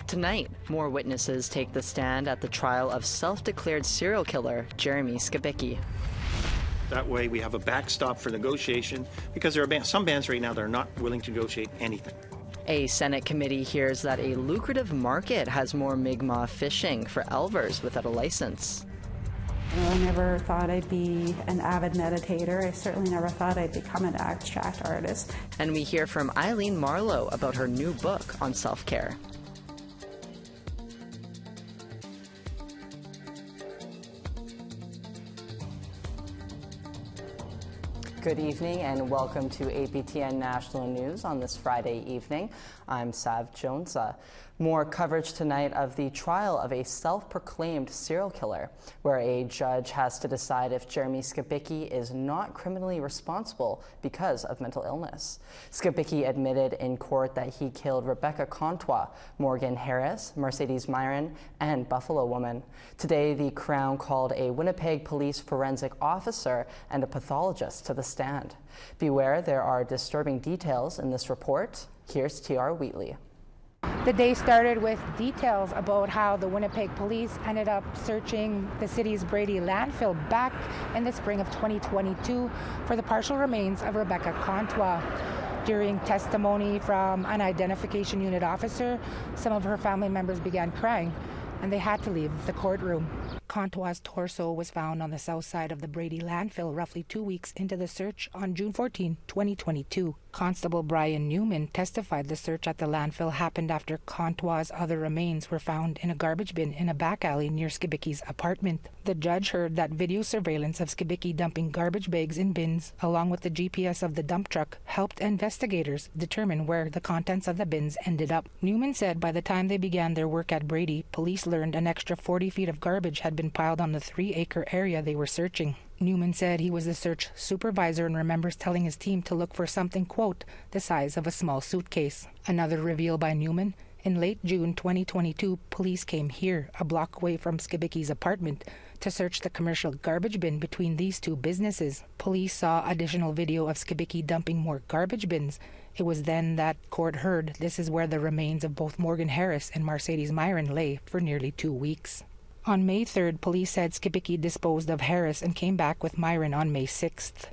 Tonight, more witnesses take the stand at the trial of self-declared serial killer Jeremy Skibicki. That way we have a backstop for negotiation, because there are some bands right now that are not willing to negotiate anything. A Senate committee hears that a lucrative market has more Mi'kmaq fishing for elvers without a license. I never thought I'd be an avid meditator. I certainly never thought I'd become an abstract artist. And we hear from Eileen Marlowe about her new book on self-care. Good evening and welcome to APTN National News on this Friday evening. I'm Sav Jonesa. More coverage tonight of the trial of a self-proclaimed serial killer, where a judge has to decide if Jeremy Skibicki is not criminally responsible because of mental illness. Skibicki admitted in court that he killed Rebecca Contois, Morgan Harris, Mercedes Myron, and Buffalo Woman. Today, the Crown called a Winnipeg police forensic officer and a pathologist to the stand. Beware, there are disturbing details in this report. Here's T.R. Wheatley. The day started with details about how the Winnipeg police ended up searching the city's Brady landfill back in the spring of 2022 for the partial remains of Rebecca Contois. During testimony from an identification unit officer, some of her family members began crying and they had to leave the courtroom. Contois' torso was found on the south side of the Brady landfill roughly 2 weeks into the search on June 14, 2022. Constable Brian Newman testified the search at the landfill happened after Contois' other remains were found in a garbage bin in a back alley near Skibicki's apartment. The judge heard that video surveillance of Skibicki dumping garbage bags in bins, along with the GPS of the dump truck, helped investigators determine where the contents of the bins ended up. Newman said by the time they began their work at Brady, police learned an extra 40 feet of garbage had been piled on the 3-acre area they were searching. Newman said he was the search supervisor and remembers telling his team to look for something, quote, the size of a small suitcase. Another reveal by Newman: in late June 2022, police came here, a block away from Skibicki's apartment, to search the commercial garbage bin between these two businesses. Police saw additional video of Skibicki dumping more garbage bins. It was then that court heard this is where the remains of both Morgan Harris and Mercedes Myron lay for nearly 2 weeks. On May 3rd, police said Skibicki disposed of Harris and came back with Myron on May 6th.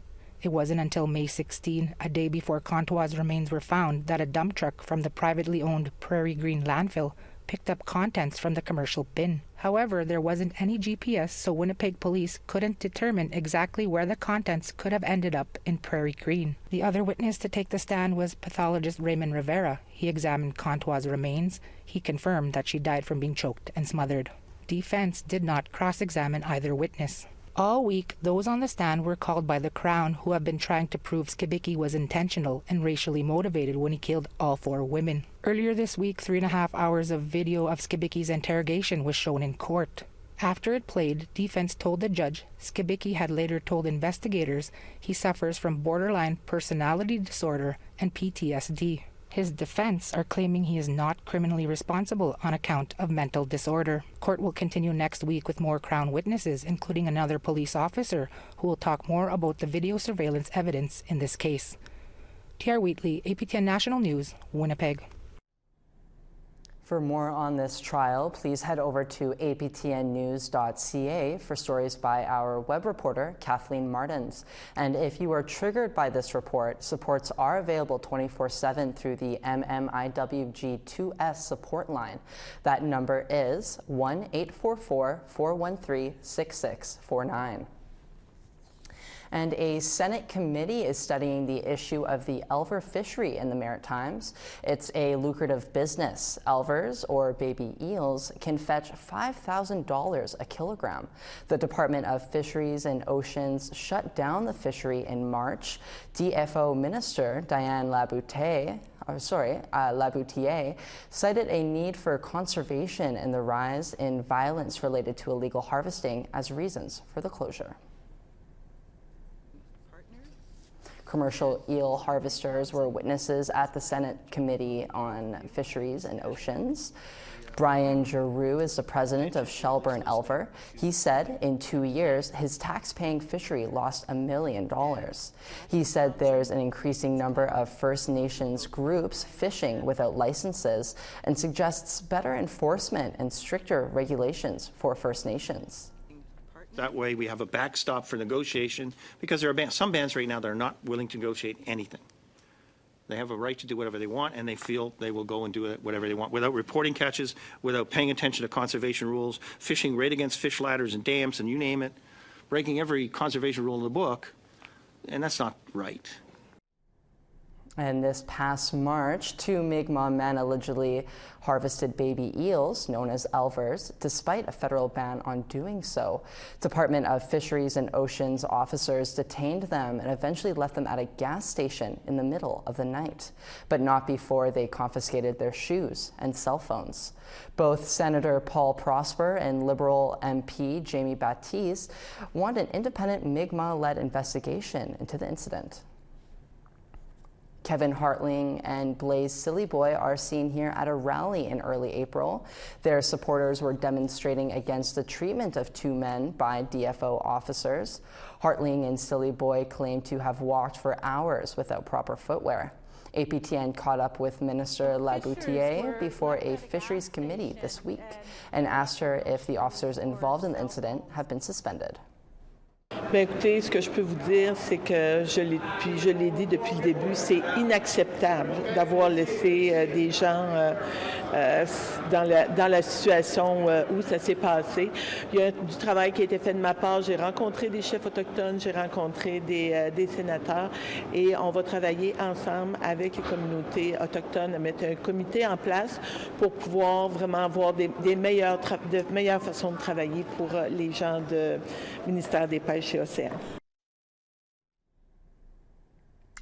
It wasn't until May 16, a day before Contois' remains were found, that a dump truck from the privately owned Prairie Green landfill picked up contents from the commercial bin. However, there wasn't any GPS, so Winnipeg police couldn't determine exactly where the contents could have ended up in Prairie Green. The other witness to take the stand was pathologist Raymond Rivera. He examined Contois' remains. He confirmed that she died from being choked and smothered. Defense did not cross-examine either witness. All week, those on the stand were called by the Crown, who have been trying to prove Skibicki was intentional and racially motivated when he killed all 4 women. Earlier this week, 3.5 hours of video of Skibicki's interrogation was shown in court. After it played, defense told the judge Skibicki had later told investigators he suffers from borderline personality disorder and PTSD. His defense are claiming he is not criminally responsible on account of mental disorder. Court will continue next week with more Crown witnesses, including another police officer who will talk more about the video surveillance evidence in this case. T.R. Wheatley, APTN National News, Winnipeg. For more on this trial, please head over to aptnnews.ca for stories by our web reporter, Kathleen Martins. And if you are triggered by this report, supports are available 24/7 through the MMIWG2S support line. That number is 1-844-413-6649. And a Senate committee is studying the issue of the Elver fishery in the Maritimes. It's a lucrative business. Elvers, or baby eels, can fetch $5,000 a kilogram. The Department of Fisheries and Oceans shut down the fishery in March. DFO Minister Diane Laboutier cited a need for conservation and the rise in violence related to illegal harvesting as reasons for the closure. commercial eel harvesters were witnesses at the Senate Committee on Fisheries and Oceans. Brian Giroux is the president of Shelburne Elver. He said in 2 years, his tax-paying fishery lost $1 million. He said there's an increasing number of First Nations groups fishing without licenses and suggests better enforcement and stricter regulations for First Nations. That way we have a backstop for negotiation, because there are some bands right now that are not willing to negotiate anything. They have a right to do whatever they want, and they feel they will go and do whatever they want without reporting catches, without paying attention to conservation rules, fishing right against fish ladders and dams and you name it, breaking every conservation rule in the book, and that's not right. And this past March, 2 Mi'kmaq men allegedly harvested baby eels, known as elvers, despite a federal ban on doing so. Department of Fisheries and Oceans officers detained them and eventually left them at a gas station in the middle of the night, but not before they confiscated their shoes and cell phones. Both Senator Paul Prosper and Liberal MP Jamie Baptiste want an independent Mi'kmaq-led investigation into the incident. Kevin Hartling and Blaze Sillyboy are seen here at a rally in early April. Their supporters were demonstrating against the treatment of 2 men by DFO officers. Hartling and Sillyboy claim to have walked for hours without proper footwear. APTN caught up with Minister Laboutier before a fisheries committee this week and asked her if the officers involved in the incident have been suspended. Bien, écoutez, ce que je peux vous dire, c'est que je l'ai dit depuis le début, c'est inacceptable d'avoir laissé des gens dans la situation où ça s'est passé. Il y a du travail qui a été fait de ma part. J'ai rencontré des chefs autochtones, j'ai rencontré des sénateurs et on va travailler ensemble avec les communautés autochtones à mettre un comité en place pour pouvoir vraiment avoir de meilleures façons de travailler pour les gens du ministère des Pêches et Océans.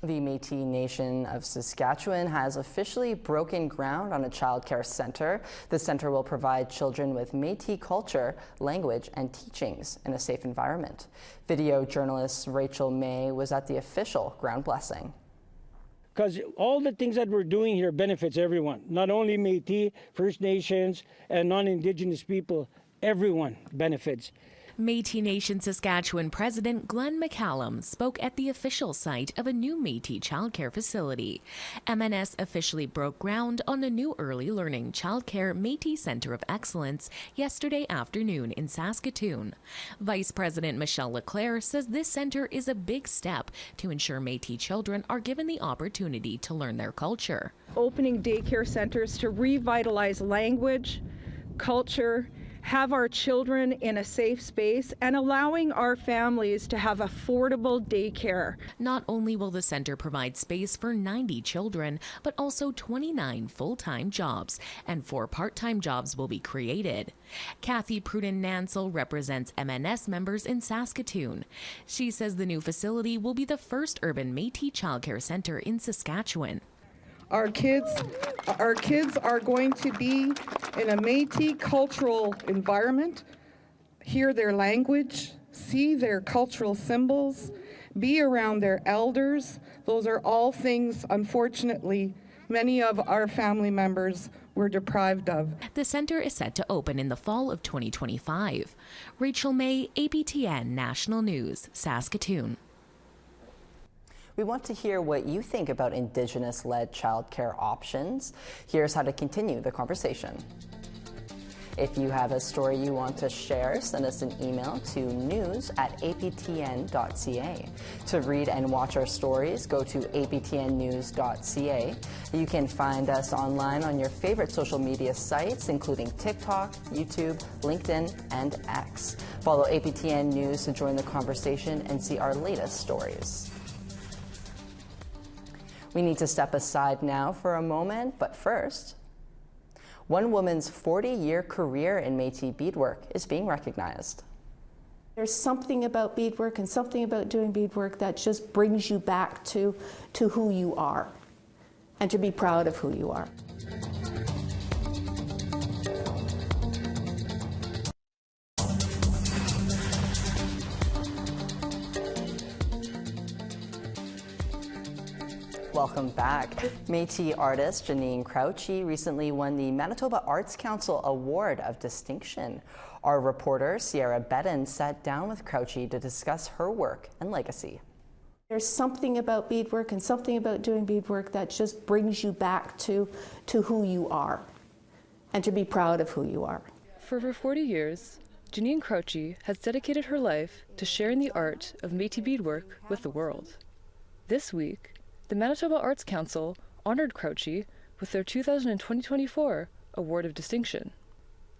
The Métis Nation of Saskatchewan has officially broken ground on a childcare center. The center will provide children with Métis culture, language, and teachings in a safe environment. Video journalist Rachel May was at the official ground blessing. Because all the things that we're doing here benefits everyone, not only Métis, First Nations, and non-Indigenous people. Everyone benefits. Métis Nation Saskatchewan President Glenn McCallum spoke at the official site of a new Métis childcare facility. MNS officially broke ground on a new early learning childcare Métis Centre of Excellence yesterday afternoon in Saskatoon. Vice President Michelle Leclerc says this centre is a big step to ensure Métis children are given the opportunity to learn their culture. Opening daycare centres to revitalize language, culture, have our children in a safe space, and allowing our families to have affordable daycare. Not only will the center provide space for 90 children, but also 29 full-time jobs, and 4 part-time jobs will be created. Kathy Pruden-Nansel represents MNS members in Saskatoon. She says the new facility will be the first urban Métis childcare center in Saskatchewan. Our kids are going to be in a Métis cultural environment, hear their language, see their cultural symbols, be around their elders. Those are all things, unfortunately, many of our family members were deprived of. The center is set to open in the fall of 2025. Rachel May, APTN National News, Saskatoon. We want to hear what you think about Indigenous-led childcare options. Here's how to continue the conversation. If you have a story you want to share, send us an email to news@aptn.ca. To read and watch our stories, go to aptnnews.ca. You can find us online on your favorite social media sites, including TikTok, YouTube, LinkedIn, and X. Follow APTN News to join the conversation and see our latest stories. We need to step aside now for a moment, but first, one woman's 40-year career in Métis beadwork is being recognized. There's something about beadwork and something about doing beadwork that just brings you back to who you are and to be proud of who you are. Welcome back. Métis artist Janine Crouchy recently won the Manitoba Arts Council Award of Distinction. Our reporter Sierra Bedden sat down with Crouchy to discuss her work and legacy. There's something about beadwork and something about doing beadwork that just brings you back to who you are and to be proud of who you are. For over 40 years, Janine Crouchy has dedicated her life to sharing the art of Métis beadwork with the world. This week, the Manitoba Arts Council honored Crouchy with their 2024 Award of Distinction.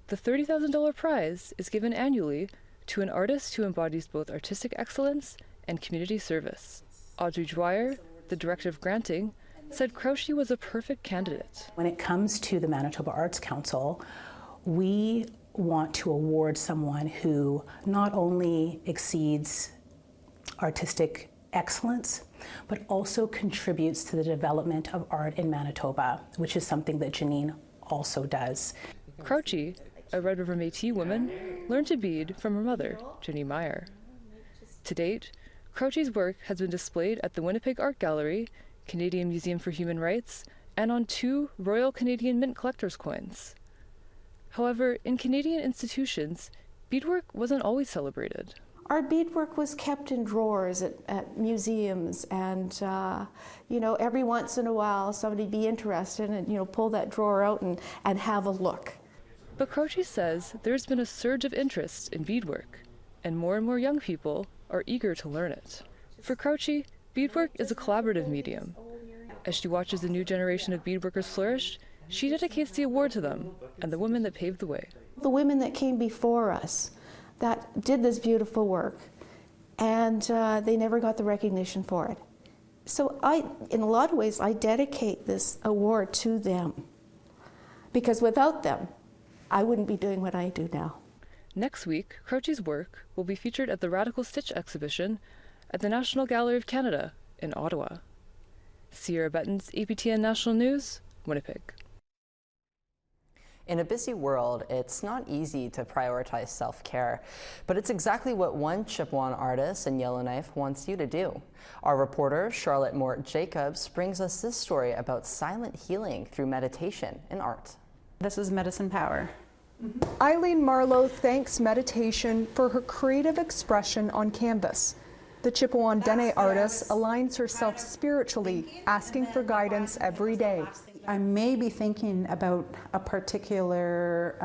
The $30,000 prize is given annually to an artist who embodies both artistic excellence and community service. Audrey Dwyer, the director of granting, said Crouchy was a perfect candidate. When it comes to the Manitoba Arts Council, we want to award someone who not only exceeds artistic excellence, but also contributes to the development of art in Manitoba, which is something that Janine also does. Crouchy, a Red River Métis woman, learned to bead from her mother, Jenny Meyer. To date, Crouchy's work has been displayed at the Winnipeg Art Gallery, Canadian Museum for Human Rights, and on 2 Royal Canadian Mint collector's coins. However, in Canadian institutions, beadwork wasn't always celebrated. Our beadwork was kept in drawers at museums, and every once in a while somebody'd be interested and pull that drawer out and have a look. But Crouchy says there's been a surge of interest in beadwork, and more young people are eager to learn it. For Crouchy, beadwork is a collaborative medium. As she watches the new generation of beadworkers flourish, she dedicates the award to them and the women that paved the way. The women that came before us that did this beautiful work, and they never got the recognition for it. So in a lot of ways, I dedicate this award to them, because without them, I wouldn't be doing what I do now. Next week, Crouchy's work will be featured at the Radical Stitch exhibition at the National Gallery of Canada in Ottawa. Sierra Bedden's APTN National News, Winnipeg. In a busy world, it's not easy to prioritize self-care, but it's exactly what one Chippewa artist in Yellowknife wants you to do. Our reporter, Charlotte Mort-Jacobs, brings us this story about silent healing through meditation and art. This is medicine power. Eileen Marlowe thanks meditation for her creative expression on canvas. The Chippewa Dene artist aligns herself spiritually, asking for guidance every day. I may be thinking about a particular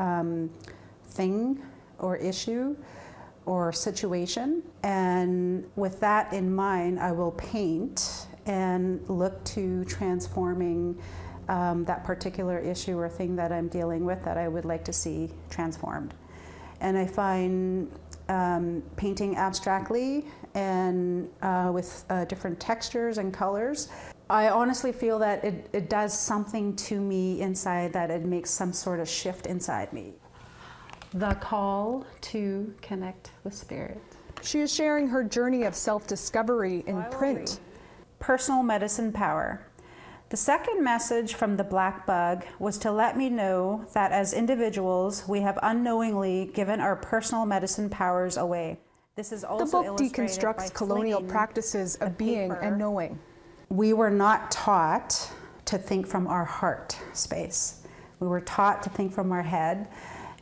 thing or issue or situation, and with that in mind, I will paint and look to transforming that particular issue or thing that I'm dealing with that I would like to see transformed. And I find painting abstractly and with different textures and colors, I honestly feel that it does something to me inside, that it makes some sort of shift inside me. The call to connect with spirit. She is sharing her journey of self-discovery in print. Personal medicine power. The second message from the black bug was to let me know that as individuals, we have unknowingly given our personal medicine powers away. This is also the book deconstructs colonial practices of being and knowing. We were not taught to think from our heart space. We were taught to think from our head,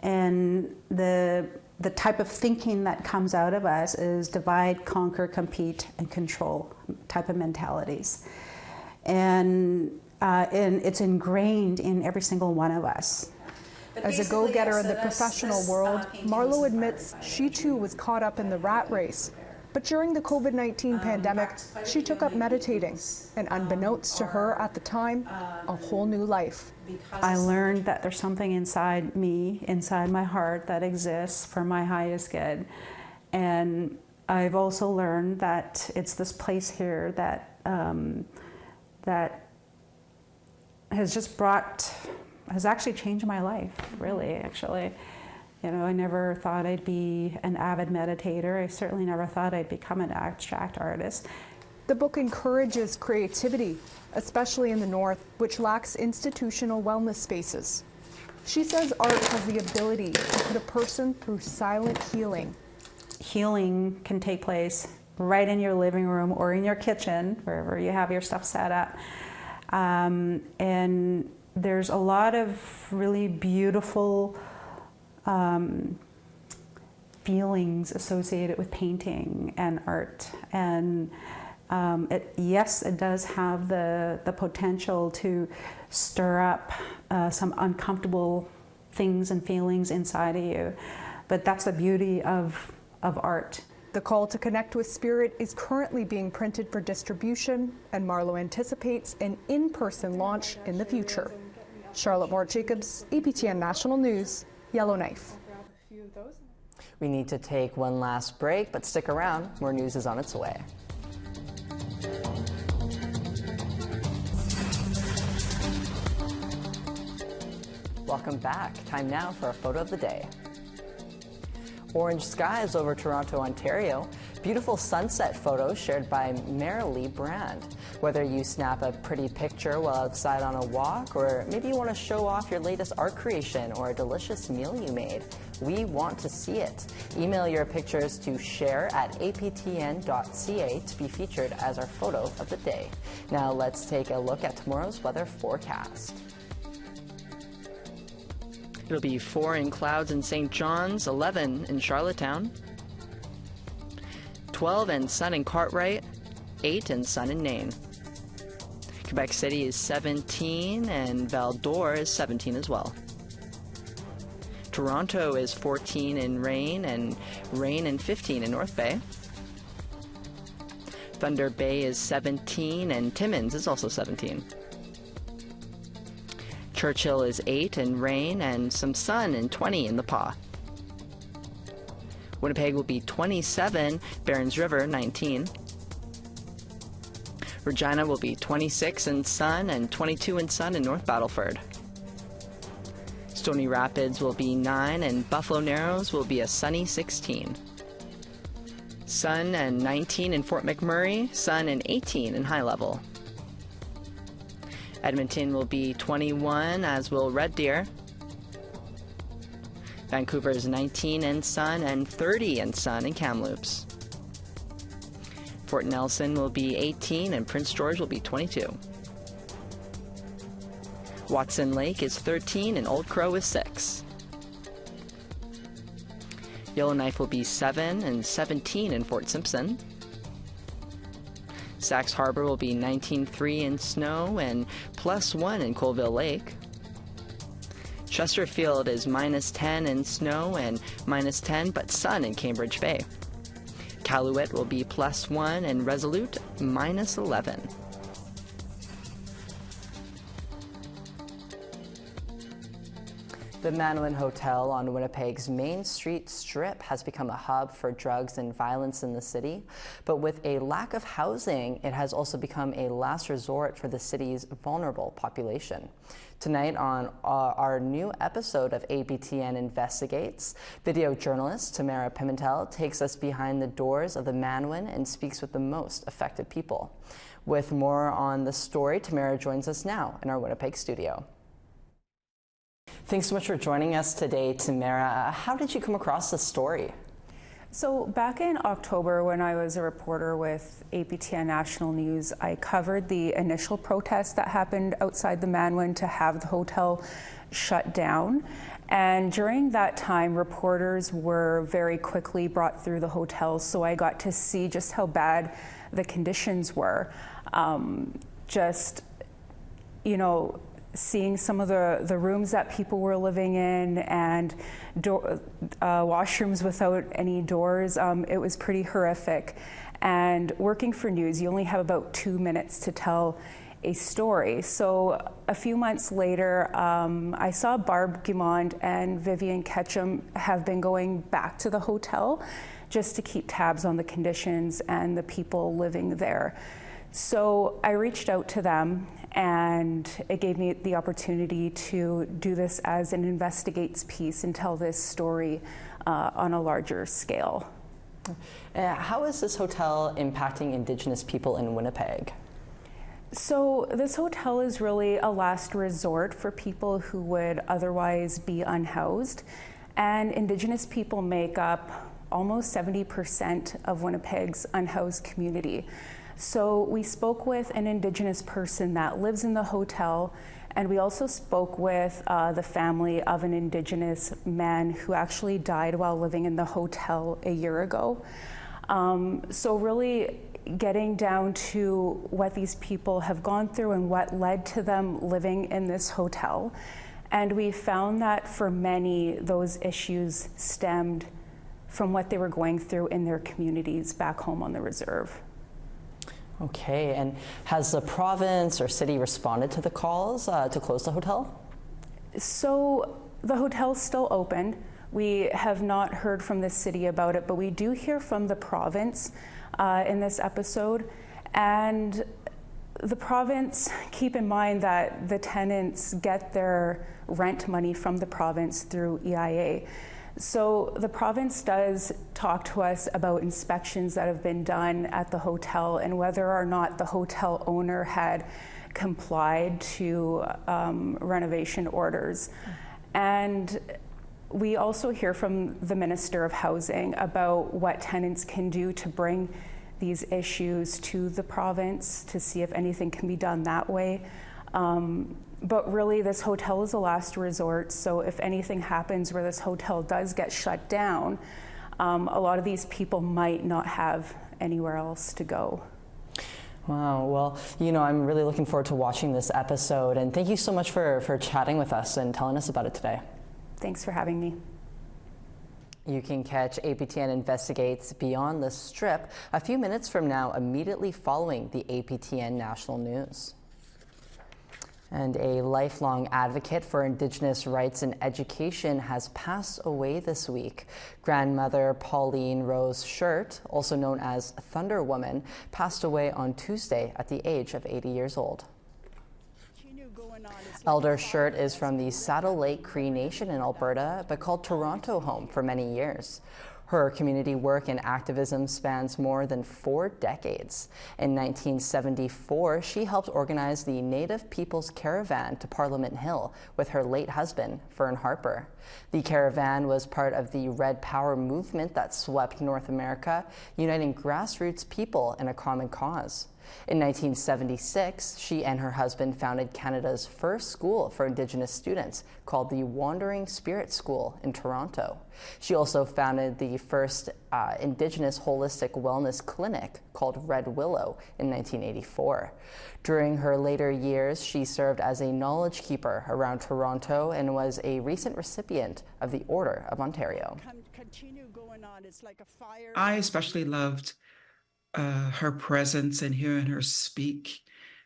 and the type of thinking that comes out of us is divide, conquer, compete, and control type of mentalities. And it's ingrained in every single one of us. As a go-getter in the professional world, Marlowe admits she too was caught up in the rat race. But during the COVID-19 pandemic, she took up meditating, and unbeknownst to her at the time, a whole new life. I learned that there's something inside me, inside my heart, that exists for my highest good. And I've also learned that it's this place here that that has actually changed my life, really, actually. You know, I never thought I'd be an avid meditator. I certainly never thought I'd become an abstract artist. The book encourages creativity, especially in the North, which lacks institutional wellness spaces. She says art has the ability to put a person through silent healing. Healing can take place right in your living room or in your kitchen, wherever you have your stuff set up. And there's a lot of really beautiful feelings associated with painting and art. And yes, it does have the potential to stir up some uncomfortable things and feelings inside of you. But that's the beauty of art. The Call to Connect with Spirit is currently being printed for distribution, and Marlowe anticipates an in-person launch in the future. Charlotte Moore-Jacobs, APTN National News, Yellowknife. We need to take one last break, but stick around. More news is on its way. Welcome back. Time now for a photo of the day. Orange skies over Toronto, Ontario. Beautiful sunset photos shared by Marilee Brand. Whether you snap a pretty picture while outside on a walk, or maybe you want to show off your latest art creation or a delicious meal you made, we want to see it. Email your pictures to share@aptn.ca to be featured as our photo of the day. Now let's take a look at tomorrow's weather forecast. It'll be 4 in clouds in St. John's, 11 in Charlottetown, 12 and sun in Cartwright, 8 and sun in Nain. Quebec City is 17 and Val-d'Or is 17 as well. Toronto is 14 in rain and 15 in North Bay. Thunder Bay is 17 and Timmins is also 17. Churchill is 8 and rain and some sun and 20 in the Pas. Winnipeg will be 27, Barons River 19. Regina will be 26 in sun and 22 in sun in North Battleford. Stony Rapids will be 9 and Buffalo Narrows will be a sunny 16. Sun and 19 in Fort McMurray, sun and 18 in High Level. Edmonton will be 21, as will Red Deer. Vancouver is 19 in sun and 30 in sun in Kamloops. Fort Nelson will be 18 and Prince George will be 22. Watson Lake is 13 and Old Crow is 6. Yellowknife will be 7 and 17 in Fort Simpson. Sax Harbor will be 19.3 in snow and +1 in Colville Lake. Chesterfield is -10 in snow and -10 but sun in Cambridge Bay. Calumet will be +1 and Resolute -11. The Manwin Hotel on Winnipeg's Main Street Strip has become a hub for drugs and violence in the city. But with a lack of housing, it has also become a last resort for the city's vulnerable population. Tonight on our new episode of APTN Investigates, video journalist Tamara Pimentel takes us behind the doors of the Manwin and speaks with the most affected people. With more on the story, Tamara joins us now in our Winnipeg studio. Thanks so much for joining us today, Tamara. How did you come across this story? So back in October, when I was a reporter with APTN National News, I covered the initial protests that happened outside the Manwin to have the hotel shut down. And during that time, reporters were very quickly brought through the hotel, so I got to see just how bad the conditions were. Seeing some of the rooms that people were living in and washrooms without any doors, it was pretty horrific. And working for news, you only have about 2 minutes to tell a story. So a few months later, I saw Barb Guimond and Vivian Ketchum have been going back to the hotel just to keep tabs on the conditions and the people living there. So I reached out to them, and it gave me the opportunity to do this as an investigates piece and tell this story on a larger scale. How is this hotel impacting Indigenous people in Winnipeg? So this hotel is really a last resort for people who would otherwise be unhoused, and Indigenous people make up almost 70% of Winnipeg's unhoused community. So we spoke with an Indigenous person that lives in the hotel, and we also spoke with the family of an Indigenous man who actually died while living in the hotel a year ago. So really getting down to what these people have gone through and what led to them living in this hotel. And we found that for many, those issues stemmed from what they were going through in their communities back home on the reserve. Okay, and has the province or city responded to the calls to close the hotel? So the hotel's still open. We have not heard from the city about it, but we do hear from the province in this episode. And the province, keep in mind that the tenants get their rent money from the province through EIA. So the province does talk to us about inspections that have been done at the hotel and whether or not the hotel owner had complied to renovation orders. And we also hear from the Minister of Housing about what tenants can do to bring these issues to the province to see if anything can be done that way. But really, this hotel is a last resort, so if anything happens where this hotel does get shut down, a lot of these people might not have anywhere else to go. Wow, well, you know, I'm really looking forward to watching this episode, and thank you so much for chatting with us and telling us about it today. Thanks for having me. You can catch APTN Investigates Beyond the Strip a few minutes from now, immediately following the APTN National News. And a lifelong advocate for Indigenous rights and education has passed away this week. Grandmother Pauline Rose Shirt, also known as Thunder Woman, passed away on Tuesday at the age of 80 years old. Elder Shirt is from the Saddle Lake Cree Nation in Alberta, but called Toronto home for many years. Her community work and activism spans more than 4 decades. In 1974, she helped organize the Native People's Caravan to Parliament Hill with her late husband, Fern Harper. The caravan was part of the Red Power movement that swept North America, uniting grassroots people in a common cause. In 1976, she and her husband founded Canada's first school for Indigenous students, called the Wandering Spirit School in Toronto. She also founded the first Indigenous holistic wellness clinic, called Red Willow, in 1984. During her later years, she served as a knowledge keeper around Toronto and was a recent recipient of the Order of Ontario. I especially loved her presence and hearing her speak,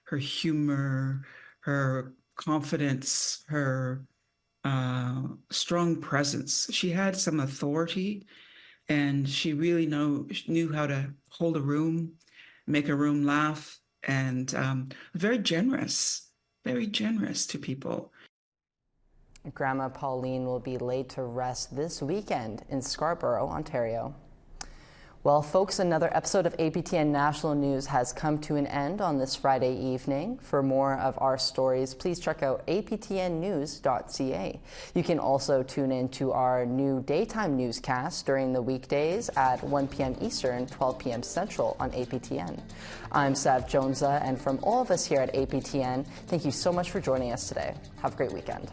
her humor, her confidence, her strong presence. She had some authority, and she really knew how to hold a room, make a room laugh, and very generous to people. Grandma Pauline will be laid to rest this weekend in Scarborough, Ontario. Well, folks, another episode of APTN National News has come to an end on this Friday evening. For more of our stories, please check out aptnnews.ca. You can also tune in to our new daytime newscast during the weekdays at 1 p.m. Eastern, 12 p.m. Central on APTN. I'm Sav Jonesa, and from all of us here at APTN, thank you so much for joining us today. Have a great weekend.